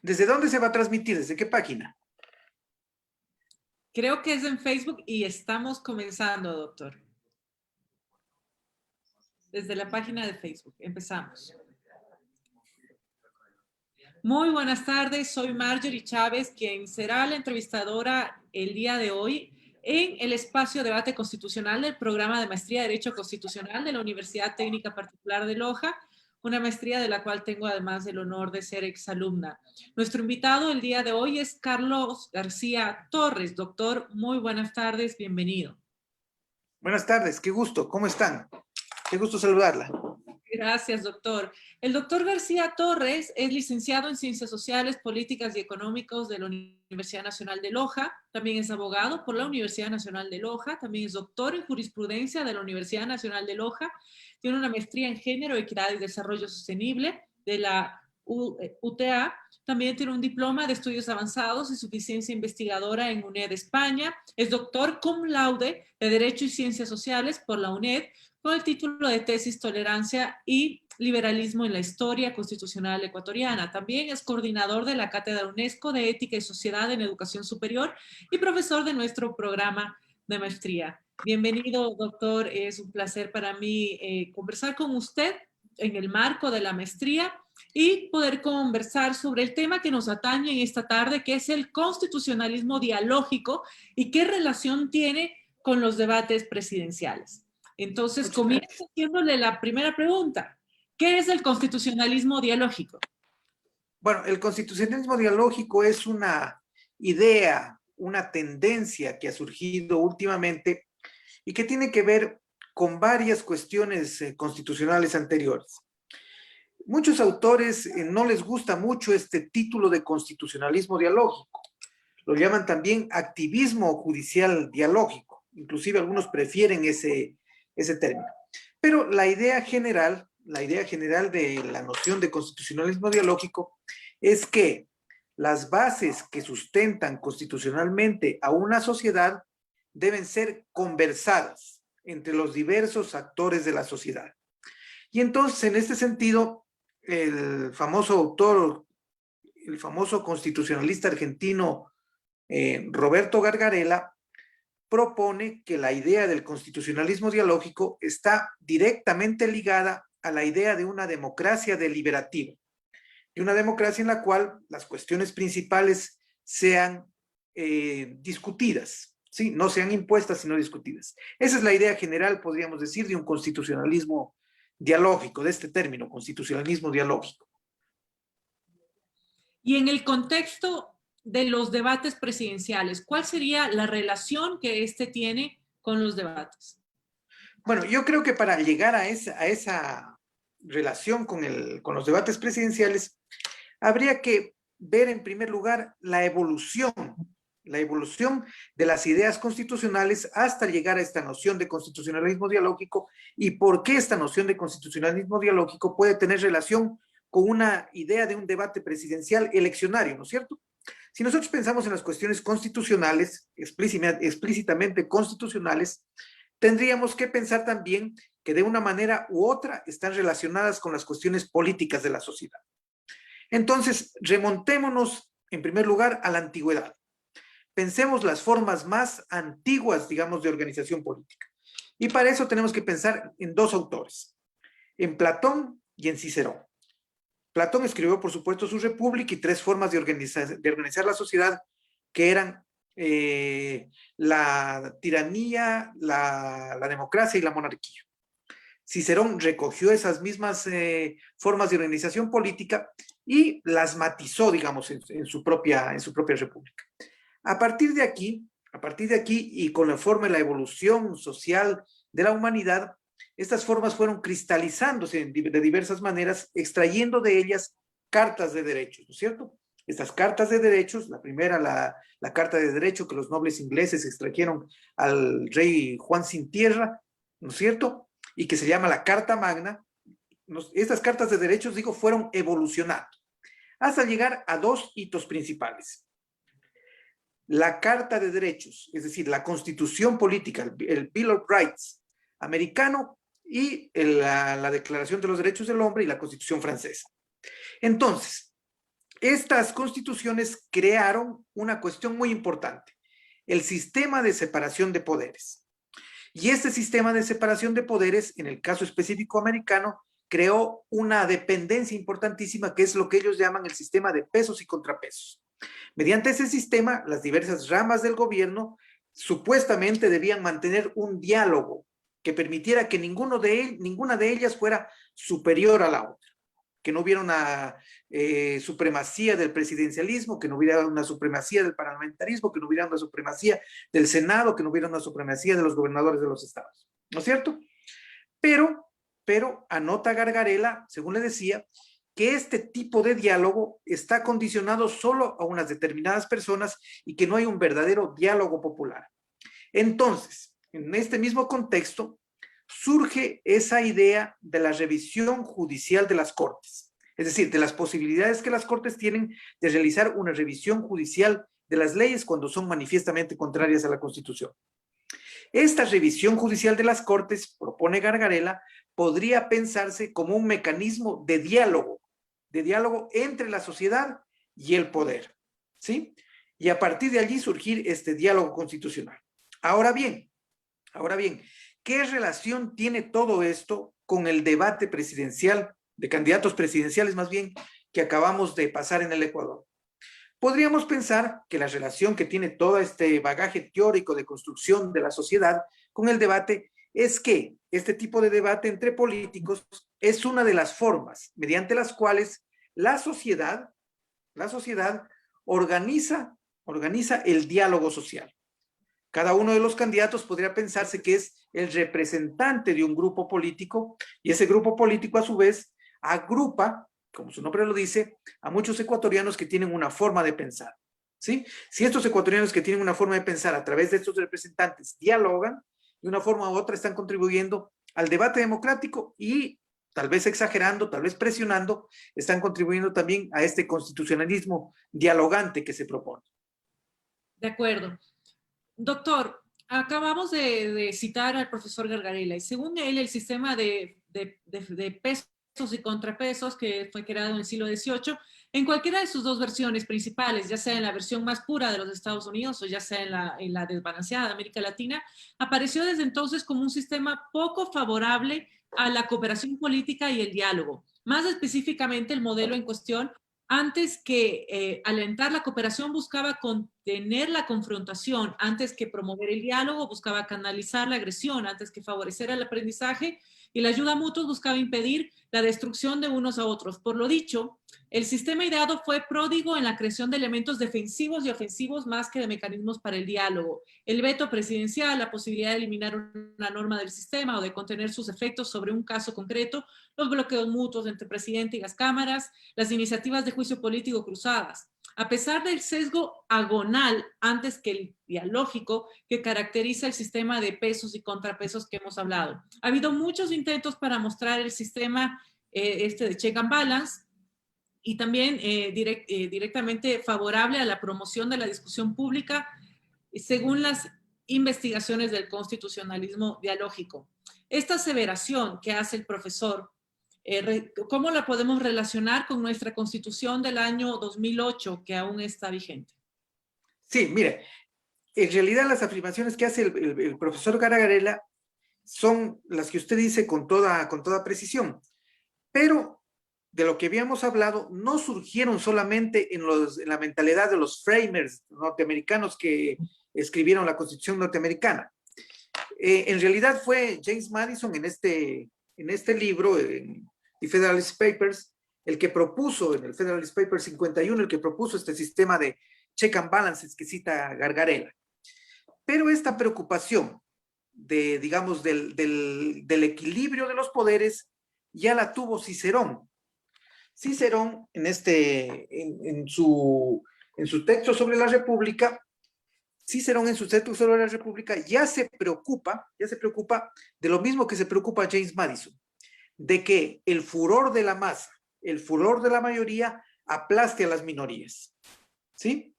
¿Desde dónde se va a transmitir? ¿Desde qué página? Creo que es en Facebook y estamos comenzando, doctor. Desde la página de Facebook. Empezamos. Muy buenas tardes, soy Marjorie Chávez, quien será la entrevistadora el día de hoy en el espacio debate constitucional del programa de maestría de Derecho Constitucional de la Universidad Técnica Particular de Loja, una maestría de la cual tengo además el honor de ser exalumna. Nuestro invitado el día de hoy es Carlos García Torres. Doctor, muy buenas tardes, bienvenido. Buenas tardes, qué gusto, ¿cómo están? Qué gusto saludarla. Gracias, doctor. El doctor García Torres es licenciado en Ciencias Sociales, Políticas y Económicos de la Universidad Nacional de Loja. También es abogado por la Universidad Nacional de Loja. También es doctor en Jurisprudencia de la Universidad Nacional de Loja. Tiene una maestría en Género, Equidad y Desarrollo Sostenible de la UTA. También tiene un diploma de estudios avanzados y suficiencia investigadora en UNED España. Es doctor cum laude de Derecho y Ciencias Sociales por la UNED, con el título de tesis Tolerancia y Liberalismo en la Historia Constitucional Ecuatoriana. También es coordinador de la Cátedra UNESCO de Ética y Sociedad en Educación Superior y profesor de nuestro programa de maestría. Bienvenido, doctor. Es un placer para mí conversar con usted en el marco de la maestría y poder conversar sobre el tema que nos atañe en esta tarde, que es el constitucionalismo dialógico y qué relación tiene con los debates presidenciales. Entonces, comienzo haciéndole la primera pregunta. ¿Qué es el constitucionalismo dialógico? Bueno, el constitucionalismo dialógico es una idea, una tendencia que ha surgido últimamente y que tiene que ver con varias cuestiones constitucionales anteriores. Muchos autores no les gusta mucho este título de constitucionalismo dialógico. Lo llaman también activismo judicial dialógico. Inclusive algunos prefieren ese término. Pero la idea general de la noción de constitucionalismo dialógico es que las bases que sustentan constitucionalmente a una sociedad deben ser conversadas entre los diversos actores de la sociedad. Y entonces, en este sentido, el famoso autor, el famoso constitucionalista argentino Roberto Gargarella, propone que la idea del constitucionalismo dialógico está directamente ligada a la idea de una democracia deliberativa, de una democracia en la cual las cuestiones principales sean discutidas, ¿sí? No sean impuestas, sino discutidas. Esa es la idea general, podríamos decir, de un constitucionalismo dialógico, de este término, constitucionalismo dialógico. Y en el contexto de los debates presidenciales, ¿cuál sería la relación que este tiene con los debates? Bueno, yo creo que para llegar a esa relación con los debates presidenciales, habría que ver en primer lugar la evolución de las ideas constitucionales hasta llegar a esta noción de constitucionalismo dialógico y por qué esta noción de constitucionalismo dialógico puede tener relación con una idea de un debate presidencial eleccionario, ¿no es cierto? Si nosotros pensamos en las cuestiones constitucionales, explícitamente constitucionales, tendríamos que pensar también que de una manera u otra están relacionadas con las cuestiones políticas de la sociedad. Entonces, remontémonos en primer lugar a la antigüedad. Pensemos las formas más antiguas, digamos, de organización política. Y para eso tenemos que pensar en dos autores, en Platón y en Cicerón. Platón escribió, por supuesto, su República y tres formas de organizar la sociedad, que eran la tiranía, la democracia y la monarquía. Cicerón recogió esas mismas formas de organización política y las matizó, digamos, en su propia república. A partir de aquí, y con la forma de la evolución social de la humanidad, estas formas fueron cristalizándose de diversas maneras, extrayendo de ellas cartas de derechos, ¿no es cierto? Estas cartas de derechos, la primera, la carta de derecho que los nobles ingleses extrajeron al rey Juan sin tierra, ¿no es cierto? Y que se llama la Carta Magna. Estas cartas de derechos, digo, fueron evolucionando hasta llegar a dos hitos principales. La Carta de Derechos, es decir, la Constitución Política, el Bill of Rights americano y la Declaración de los Derechos del Hombre y la Constitución francesa. Entonces, Estas constituciones crearon una cuestión muy importante, el sistema de separación de poderes. Y este sistema de separación de poderes, en el caso específico americano, creó una dependencia importantísima que es lo que ellos llaman el sistema de pesos y contrapesos. Mediante ese sistema, las diversas ramas del gobierno supuestamente debían mantener un diálogo que permitiera que ninguna de ellas fuera superior a la otra, que no hubiera una supremacía del presidencialismo, que no hubiera una supremacía del parlamentarismo, que no hubiera una supremacía del Senado, que no hubiera una supremacía de los gobernadores de los estados. ¿No es cierto? Pero, pero anota Gargarella, según le decía, que este tipo de diálogo está condicionado solo a unas determinadas personas y que no hay un verdadero diálogo popular. Entonces, en este mismo contexto, surge esa idea de la revisión judicial de las Cortes, es decir, de las posibilidades que las Cortes tienen de realizar una revisión judicial de las leyes cuando son manifiestamente contrarias a la Constitución. Esta revisión judicial de las Cortes, propone Gargarella, podría pensarse como un mecanismo de diálogo entre la sociedad y el poder, ¿sí? Y a partir de allí surgir este diálogo constitucional. Ahora bien, ¿qué relación tiene todo esto con el debate presidencial, de candidatos presidenciales más bien, que acabamos de pasar en el Ecuador? Podríamos pensar que la relación que tiene todo este bagaje teórico de construcción de la sociedad con el debate es que este tipo de debate entre políticos es una de las formas mediante las cuales la sociedad organiza el diálogo social. Cada uno de los candidatos podría pensarse que es el representante de un grupo político y ese grupo político a su vez agrupa, como su nombre lo dice, a muchos ecuatorianos que tienen una forma de pensar. ¿Sí? Si estos ecuatorianos que tienen una forma de pensar a través de estos representantes dialogan, de una forma u otra están contribuyendo al debate democrático y tal vez exagerando, tal vez presionando, están contribuyendo también a este constitucionalismo dialogante que se propone. De acuerdo. Doctor, acabamos de citar al profesor Gargarella y según él el sistema de pesos y contrapesos que fue creado en el siglo XVIII, en cualquiera de sus dos versiones principales, ya sea en la versión más pura de los Estados Unidos o ya sea en la desbalanceada de América Latina, apareció desde entonces como un sistema poco favorable a la cooperación política y el diálogo. Más específicamente, el modelo en cuestión antes que alentar la cooperación, buscaba contener la confrontación, antes que promover el diálogo, buscaba canalizar la agresión, antes que favorecer el aprendizaje, y la ayuda mutua buscaba impedir la destrucción de unos a otros. Por lo dicho, el sistema ideado fue pródigo en la creación de elementos defensivos y ofensivos más que de mecanismos para el diálogo. El veto presidencial, la posibilidad de eliminar una norma del sistema o de contener sus efectos sobre un caso concreto, los bloqueos mutuos entre el presidente y las cámaras, las iniciativas de juicio político cruzadas. A pesar del sesgo agonal antes que el dialógico que caracteriza el sistema de pesos y contrapesos que hemos hablado. Ha habido muchos intentos para mostrar el sistema de check and balance y también directamente favorable a la promoción de la discusión pública según las investigaciones del constitucionalismo dialógico. Esta aseveración que hace el profesor, ¿cómo la podemos relacionar con nuestra constitución del año 2008 que aún está vigente? Sí, mire, en realidad las afirmaciones que hace el profesor Gargarella son las que usted dice con toda precisión, pero de lo que habíamos hablado no surgieron solamente en la mentalidad de los framers norteamericanos que escribieron la Constitución norteamericana. En realidad fue James Madison en este libro, en The Federalist Papers, el que propuso, en el Federalist Papers 51, el que propuso este sistema de check and balances que cita Gargarella. Pero esta preocupación digamos, del equilibrio de los poderes ya la tuvo Cicerón. Cicerón, en su texto sobre la República, ya se preocupa de lo mismo que se preocupa James Madison, de que el furor de la masa, el furor de la mayoría aplaste a las minorías, ¿sí?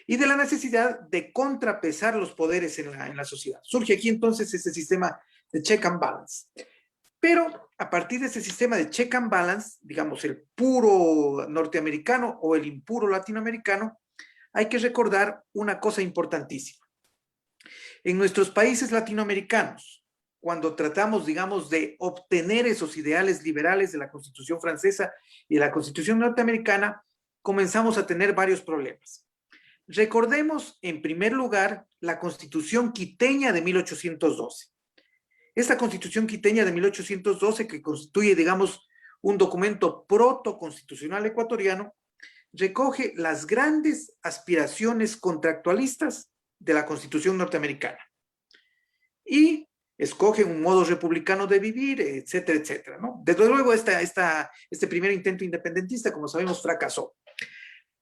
Y de la necesidad de contrapesar los poderes en la sociedad. Surge aquí entonces este sistema de check and balance. Pero a partir de ese sistema de check and balance, digamos, el puro norteamericano o el impuro latinoamericano, hay que recordar una cosa importantísima. En nuestros países latinoamericanos, cuando tratamos, digamos, de obtener esos ideales liberales de la Constitución francesa y de la Constitución norteamericana, comenzamos a tener varios problemas. Recordemos, en primer lugar, la Constitución quiteña de 1812. Esta Constitución quiteña de 1812, que constituye, digamos, un documento protoconstitucional ecuatoriano, recoge las grandes aspiraciones contractualistas de la Constitución norteamericana y escoge un modo republicano de vivir, etcétera, etcétera, ¿no? Desde luego, este primer intento independentista, como sabemos, fracasó.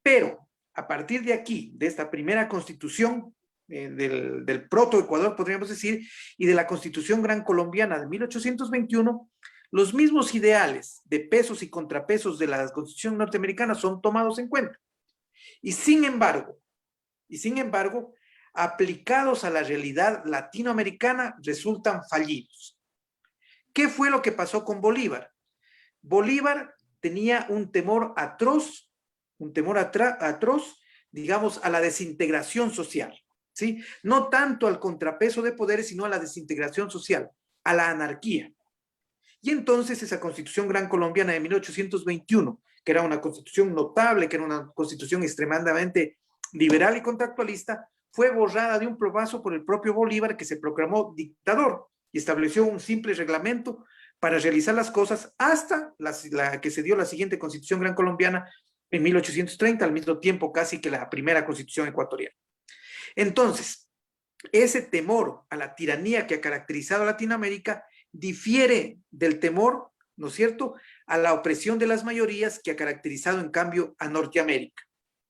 Pero a partir de aquí, de esta primera constitución, del proto-Ecuador, podríamos decir, y de la Constitución Gran Colombiana de 1821, los mismos ideales de pesos y contrapesos de la Constitución norteamericana son tomados en cuenta. Y sin embargo, aplicados a la realidad latinoamericana, resultan fallidos. ¿Qué fue lo que pasó con Bolívar? Bolívar tenía un temor atroz, digamos, a la desintegración social, ¿sí? No tanto al contrapeso de poderes, sino a la desintegración social, a la anarquía. Y entonces esa Constitución Gran Colombiana de 1821, que era una constitución notable, que era una constitución extremadamente liberal y contractualista, fue borrada de un plumazo por el propio Bolívar, que se proclamó dictador y estableció un simple reglamento para realizar las cosas hasta la que se dio la siguiente Constitución Gran Colombiana en 1830, al mismo tiempo casi que la primera Constitución ecuatoriana. Entonces, ese temor a la tiranía que ha caracterizado a Latinoamérica difiere del temor, ¿no es cierto?, a la opresión de las mayorías que ha caracterizado en cambio a Norteamérica,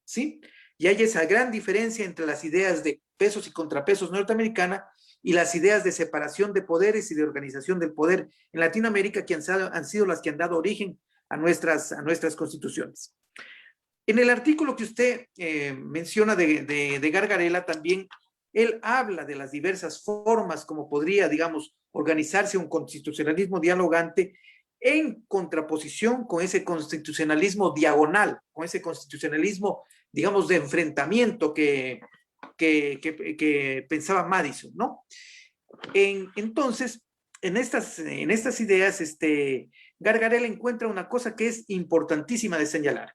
¿sí? Y hay esa gran diferencia entre las ideas de pesos y contrapesos norteamericana y las ideas de separación de poderes y de organización del poder en Latinoamérica, que han sido las que han dado origen a nuestras constituciones. En el artículo que usted menciona de Gargarella también, él habla de las diversas formas como podría, digamos, organizarse un constitucionalismo dialogante en contraposición con ese constitucionalismo diagonal, con ese constitucionalismo, digamos, de enfrentamiento que pensaba Madison, ¿no? Entonces, en estas ideas, Gargarella encuentra una cosa que es importantísima de señalar,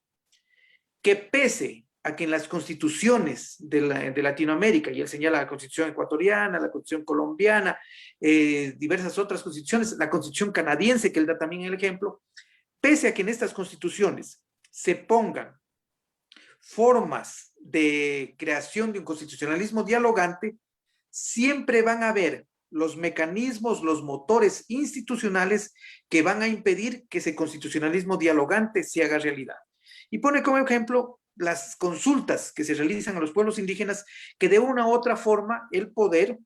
que pese a que en las constituciones de Latinoamérica, y él señala la constitución ecuatoriana, la constitución colombiana, diversas otras constituciones, la constitución canadiense, que él da también el ejemplo, pese a que en estas constituciones se pongan formas de creación de un constitucionalismo dialogante, siempre van a haber los mecanismos, los motores institucionales que van a impedir que ese constitucionalismo dialogante se haga realidad. Y pone como ejemplo las consultas que se realizan a los pueblos indígenas, que de una u otra forma el poder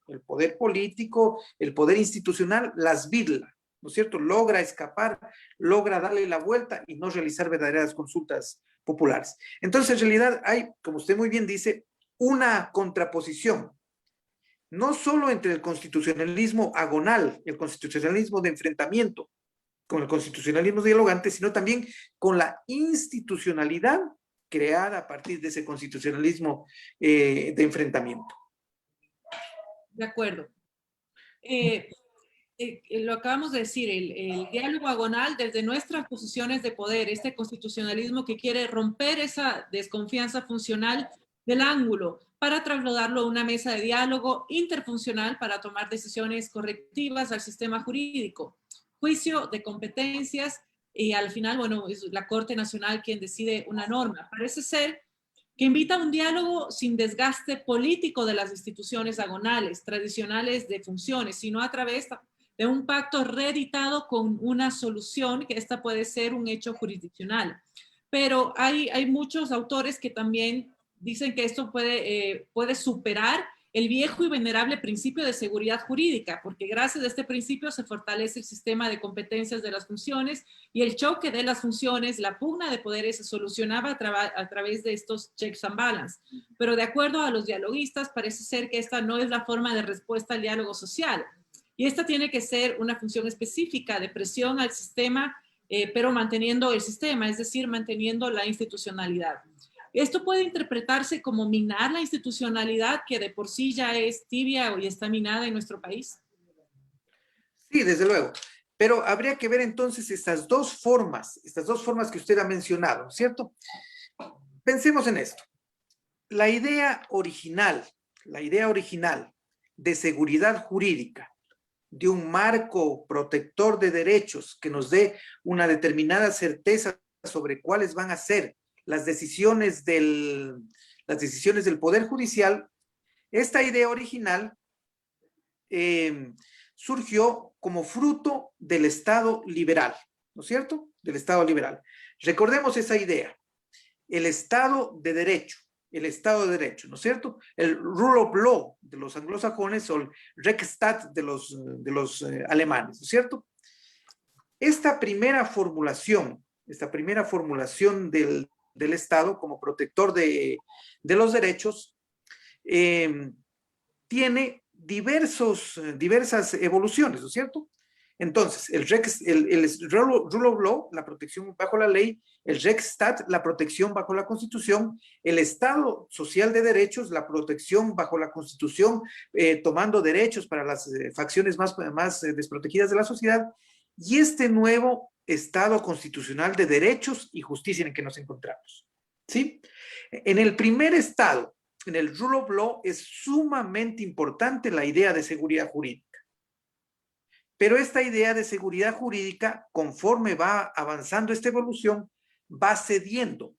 político, el poder institucional las birla, ¿no es cierto? Logra escapar, logra darle la vuelta y no realizar verdaderas consultas populares. Entonces, en realidad hay, como usted muy bien dice, una contraposición, no solo entre el constitucionalismo agonal, el constitucionalismo de enfrentamiento, con el constitucionalismo dialogante, sino también con la institucionalidad creada a partir de ese constitucionalismo de enfrentamiento. De acuerdo. Lo acabamos de decir, el diálogo agonal desde nuestras posiciones de poder, este constitucionalismo que quiere romper esa desconfianza funcional del ángulo para trasladarlo a una mesa de diálogo interfuncional para tomar decisiones correctivas al sistema jurídico. Juicio de competencias y al final, bueno, es la Corte Nacional quien decide una norma. Parece ser que invita a un diálogo sin desgaste político de las instituciones agonales, tradicionales de funciones, sino a través de un pacto reeditado con una solución, que esta puede ser un hecho jurisdiccional. Pero hay muchos autores que también dicen que esto puede superar el viejo y venerable principio de seguridad jurídica, porque gracias a este principio se fortalece el sistema de competencias de las funciones y el choque de las funciones, la pugna de poderes se solucionaba a través de estos checks and balance. Pero de acuerdo a los dialoguistas, parece ser que esta no es la forma de respuesta al diálogo social. Y esta tiene que ser una función específica de presión al sistema, pero manteniendo el sistema, es decir, manteniendo la institucionalidad. Esto puede interpretarse como minar la institucionalidad que de por sí ya es tibia y está minada en nuestro país. Sí, desde luego. Pero habría que ver entonces estas dos formas que usted ha mencionado, ¿cierto? Pensemos en esto. La idea original de seguridad jurídica, de un marco protector de derechos que nos dé una determinada certeza sobre cuáles van a ser las decisiones del Poder Judicial, esta idea original surgió como fruto del Estado liberal, ¿no es cierto? Del Estado liberal. Recordemos esa idea, el Estado de Derecho, ¿no es cierto? El rule of law de los anglosajones o el Rechtsstaat de los alemanes, ¿no es cierto? Esta primera formulación del Estado como protector de los derechos tiene diversas evoluciones, ¿no es cierto? Entonces, el rule of law, la protección bajo la ley, el Rechtsstaat, la protección bajo la Constitución, el Estado social de derechos, la protección bajo la Constitución, tomando derechos para las facciones más desprotegidas de la sociedad, y este nuevo Estado constitucional de derechos y justicia en el que nos encontramos, ¿sí? En el primer Estado, en el rule of law, es sumamente importante la idea de seguridad jurídica. Pero esta idea de seguridad jurídica, conforme va avanzando esta evolución, va cediendo,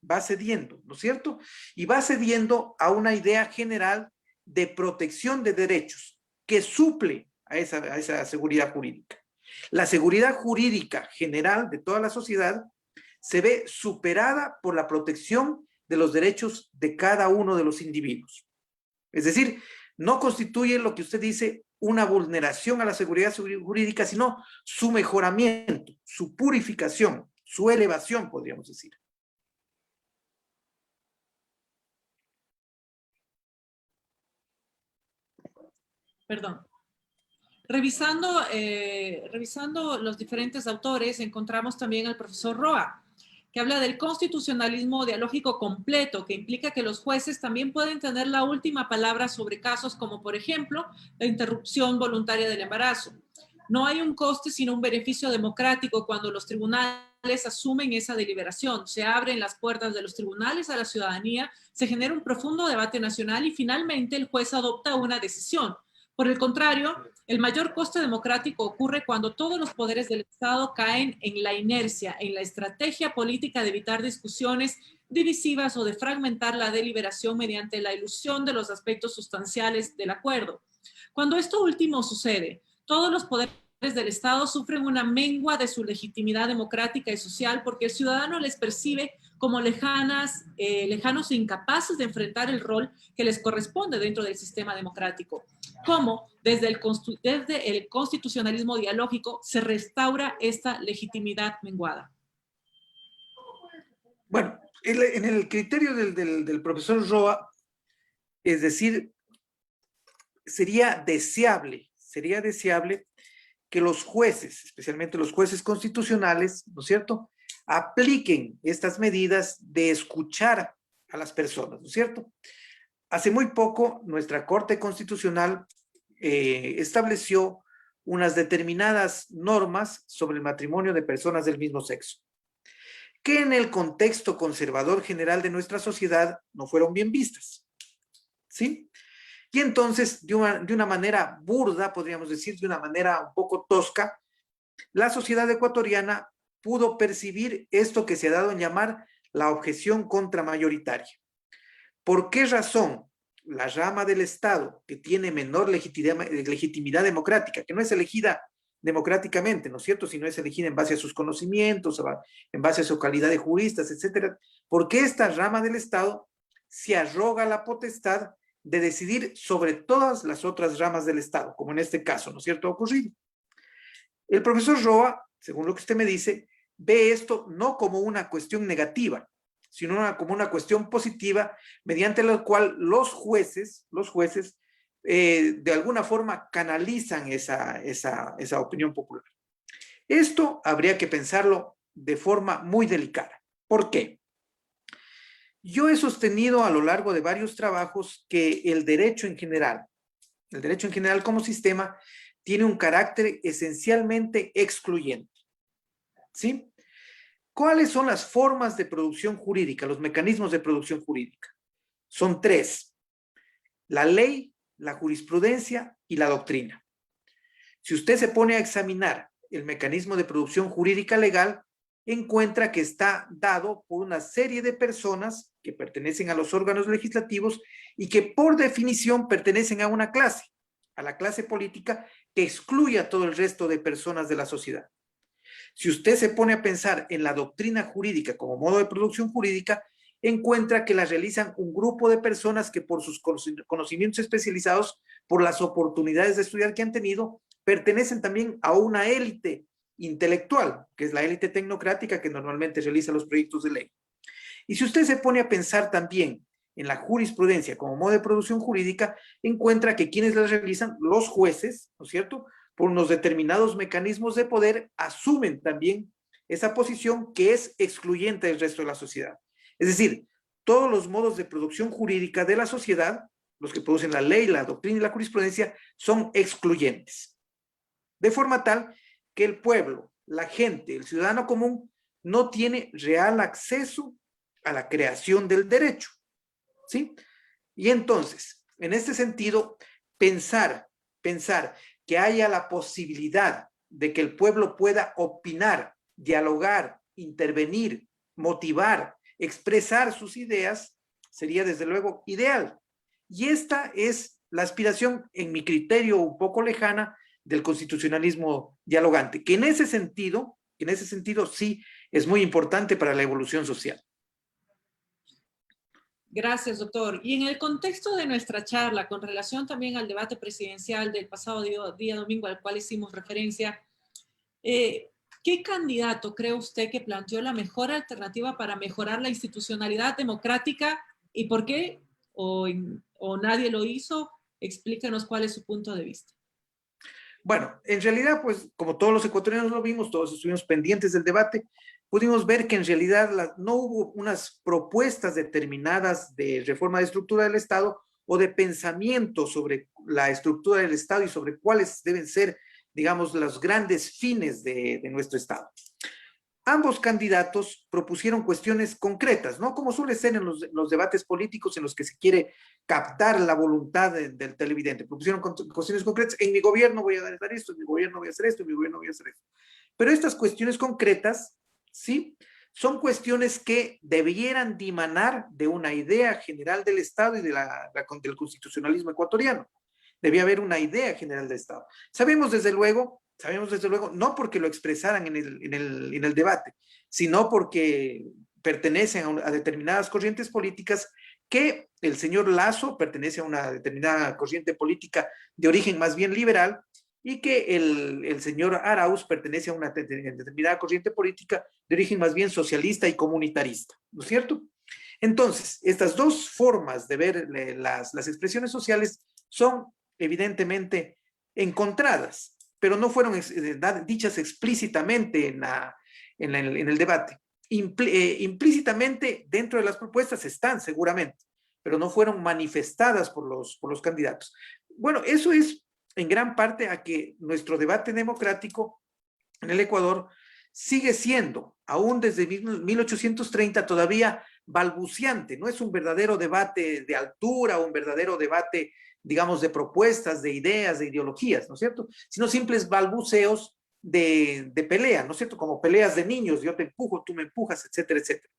¿no es cierto? Y va cediendo a una idea general de protección de derechos que suple a esa seguridad jurídica. La seguridad jurídica general de toda la sociedad se ve superada por la protección de los derechos de cada uno de los individuos. Es decir, no constituye lo que usted dice una vulneración a la seguridad jurídica, sino su mejoramiento, su purificación, su elevación, podríamos decir. Perdón. Revisando los diferentes autores, encontramos también al profesor Roa, que habla del constitucionalismo dialógico completo, que implica que los jueces también pueden tener la última palabra sobre casos como, por ejemplo, la interrupción voluntaria del embarazo. No hay un coste, sino un beneficio democrático cuando los tribunales asumen esa deliberación. Se abren las puertas de los tribunales a la ciudadanía, se genera un profundo debate nacional y finalmente el juez adopta una decisión. Por el contrario, el mayor coste democrático ocurre cuando todos los poderes del Estado caen en la inercia, en la estrategia política de evitar discusiones divisivas o de fragmentar la deliberación mediante la ilusión de los aspectos sustanciales del acuerdo. Cuando esto último sucede, todos los poderes del Estado sufren una mengua de su legitimidad democrática y social porque el ciudadano les percibe como lejanos e incapaces de enfrentar el rol que les corresponde dentro del sistema democrático. ¿Cómo desde el constitucionalismo dialógico se restaura esta legitimidad menguada? Bueno, en el criterio del profesor Roa, es decir, sería deseable que los jueces, especialmente los jueces constitucionales, ¿no es cierto?, apliquen estas medidas de escuchar a las personas, ¿no es cierto? Hace muy poco, nuestra Corte Constitucional estableció unas determinadas normas sobre el matrimonio de personas del mismo sexo, que en el contexto conservador general de nuestra sociedad no fueron bien vistas, ¿sí? Y entonces, de una manera burda, podríamos decir, de una manera un poco tosca, la sociedad ecuatoriana pudo percibir esto que se ha dado en llamar la objeción contramayoritaria. ¿Por qué razón la rama del Estado que tiene menor legitimidad democrática, que no es elegida democráticamente, ¿no es cierto?, sino es elegida en base a sus conocimientos, en base a su calidad de juristas, etcétera, ¿por qué esta rama del Estado se arroga la potestad de decidir sobre todas las otras ramas del Estado, como en este caso, ¿no es cierto?, ha ocurrido? El profesor Roa, según lo que usted me dice, ve esto no como una cuestión negativa, sino como una cuestión positiva, mediante la cual los jueces de alguna forma canalizan esa opinión popular. Esto habría que pensarlo de forma muy delicada. ¿Por qué? Yo he sostenido a lo largo de varios trabajos que el derecho en general como sistema, tiene un carácter esencialmente excluyente. ¿Sí? ¿Cuáles son las formas de producción jurídica, los mecanismos de producción jurídica? Son tres: la ley, la jurisprudencia y la doctrina. Si usted se pone a examinar el mecanismo de producción jurídica legal, encuentra que está dado por una serie de personas que pertenecen a los órganos legislativos y que por definición pertenecen a una clase, a la clase política, que excluye a todo el resto de personas de la sociedad. Si usted se pone a pensar en la doctrina jurídica como modo de producción jurídica, encuentra que la realizan un grupo de personas que por sus conocimientos especializados, por las oportunidades de estudiar que han tenido, pertenecen también a una élite intelectual, que es la élite tecnocrática que normalmente realiza los proyectos de ley. Y si usted se pone a pensar también en la jurisprudencia como modo de producción jurídica, encuentra que quienes la realizan, los jueces, ¿no es cierto?, por unos determinados mecanismos de poder, asumen también esa posición que es excluyente del resto de la sociedad. Es decir, todos los modos de producción jurídica de la sociedad, los que producen la ley, la doctrina y la jurisprudencia, son excluyentes. De forma tal que el pueblo, la gente, el ciudadano común, no tiene real acceso a la creación del derecho. ¿Sí? Y entonces, en este sentido, pensar que haya la posibilidad de que el pueblo pueda opinar, dialogar, intervenir, motivar, expresar sus ideas, sería desde luego ideal. Y esta es la aspiración, en mi criterio un poco lejana, del constitucionalismo dialogante, que en ese sentido sí es muy importante para la evolución social. Gracias, doctor. Y en el contexto de nuestra charla, con relación también al debate presidencial del pasado día domingo al cual hicimos referencia, ¿qué candidato cree usted que planteó la mejor alternativa para mejorar la institucionalidad democrática y por qué? ¿O nadie lo hizo? Explíquenos cuál es su punto de vista. Bueno, en realidad, pues como todos los ecuatorianos lo vimos, todos estuvimos pendientes del debate, pudimos ver que en realidad no hubo unas propuestas determinadas de reforma de estructura del Estado o de pensamiento sobre la estructura del Estado y sobre cuáles deben ser, digamos, los grandes fines de nuestro Estado. Ambos candidatos propusieron cuestiones concretas, ¿no? Como suele ser en los debates políticos en los que se quiere captar la voluntad del televidente. Propusieron cuestiones concretas. En mi gobierno voy a dar esto, en mi gobierno voy a hacer esto, en mi gobierno voy a hacer esto. Pero estas cuestiones concretas, ¿sí?, son cuestiones que debieran dimanar de una idea general del Estado y del constitucionalismo ecuatoriano. Debía haber una idea general del Estado. Sabemos desde luego, no porque lo expresaran en el debate, sino porque pertenecen a determinadas corrientes políticas, que el señor Lasso pertenece a una determinada corriente política de origen más bien liberal, y que el señor Arauz pertenece a una determinada corriente política de origen más bien socialista y comunitarista, ¿no es cierto? Entonces, estas dos formas de ver las expresiones sociales son evidentemente encontradas, pero no fueron dichas explícitamente en el debate. Implícitamente dentro de las propuestas están seguramente, pero no fueron manifestadas por los candidatos. Bueno, eso es en gran parte a que nuestro debate democrático en el Ecuador sigue siendo, aún desde 1830, todavía balbuciante. No es un verdadero debate de altura, un verdadero debate, digamos, de propuestas, de ideas, de ideologías, ¿no es cierto? Sino simples balbuceos de pelea, ¿no es cierto? Como peleas de niños, yo te empujo, tú me empujas, etcétera, etcétera.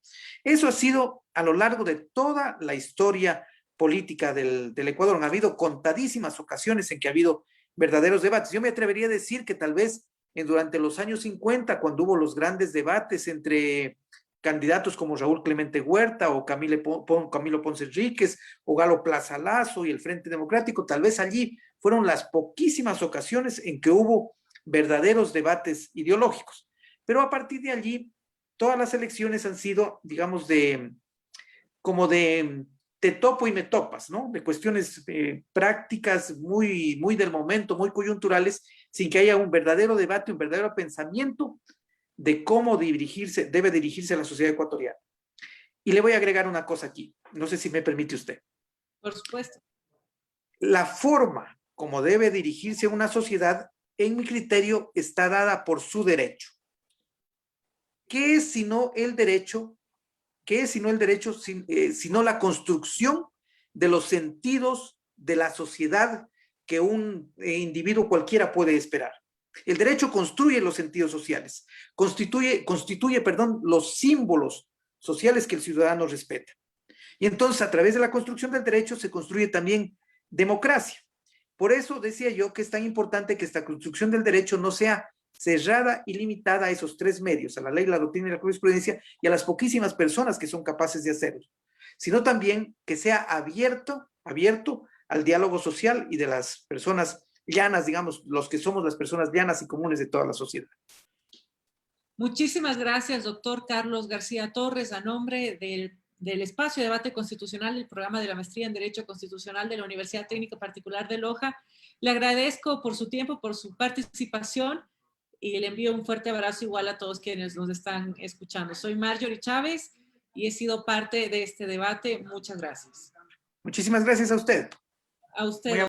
Eso ha sido a lo largo de toda la historia política del Ecuador. Han habido contadísimas ocasiones en que ha habido verdaderos debates. Yo me atrevería a decir que tal vez durante los años 50, cuando hubo los grandes debates entre candidatos como Raúl Clemente Huerta o Camilo Ponce Enríquez o Galo Plaza Lazo y el Frente Democrático, tal vez allí fueron las poquísimas ocasiones en que hubo verdaderos debates ideológicos. Pero a partir de allí, todas las elecciones han sido, digamos, como de te topo y me topas, ¿no? De cuestiones prácticas muy, muy del momento, muy coyunturales, sin que haya un verdadero debate, un verdadero pensamiento de cómo debe dirigirse la sociedad ecuatoriana. Y le voy a agregar una cosa aquí, no sé si me permite usted. Por supuesto. La forma como debe dirigirse una sociedad, en mi criterio, está dada por su derecho. ¿Qué es sino el derecho? ¿Qué es sino el derecho, sino la construcción de los sentidos de la sociedad que un individuo cualquiera puede esperar? El derecho construye los sentidos sociales, constituye, los símbolos sociales que el ciudadano respeta. Y entonces, a través de la construcción del derecho, se construye también democracia. Por eso decía yo que es tan importante que esta construcción del derecho no sea cerrada y limitada a esos tres medios, a la ley, la doctrina y la jurisprudencia, y a las poquísimas personas que son capaces de hacerlo, sino también que sea abierto al diálogo social y de las personas llanas, digamos, los que somos las personas llanas y comunes de toda la sociedad. Muchísimas gracias, doctor Carlos García Torres, a nombre del Espacio de Debate Constitucional del Programa de la Maestría en Derecho Constitucional de la Universidad Técnica Particular de Loja. Le agradezco por su tiempo, por su participación y le envío un fuerte abrazo igual a todos quienes nos están escuchando. Soy Marjorie Chávez y he sido parte de este debate. Muchas gracias. Muchísimas gracias a usted. A usted.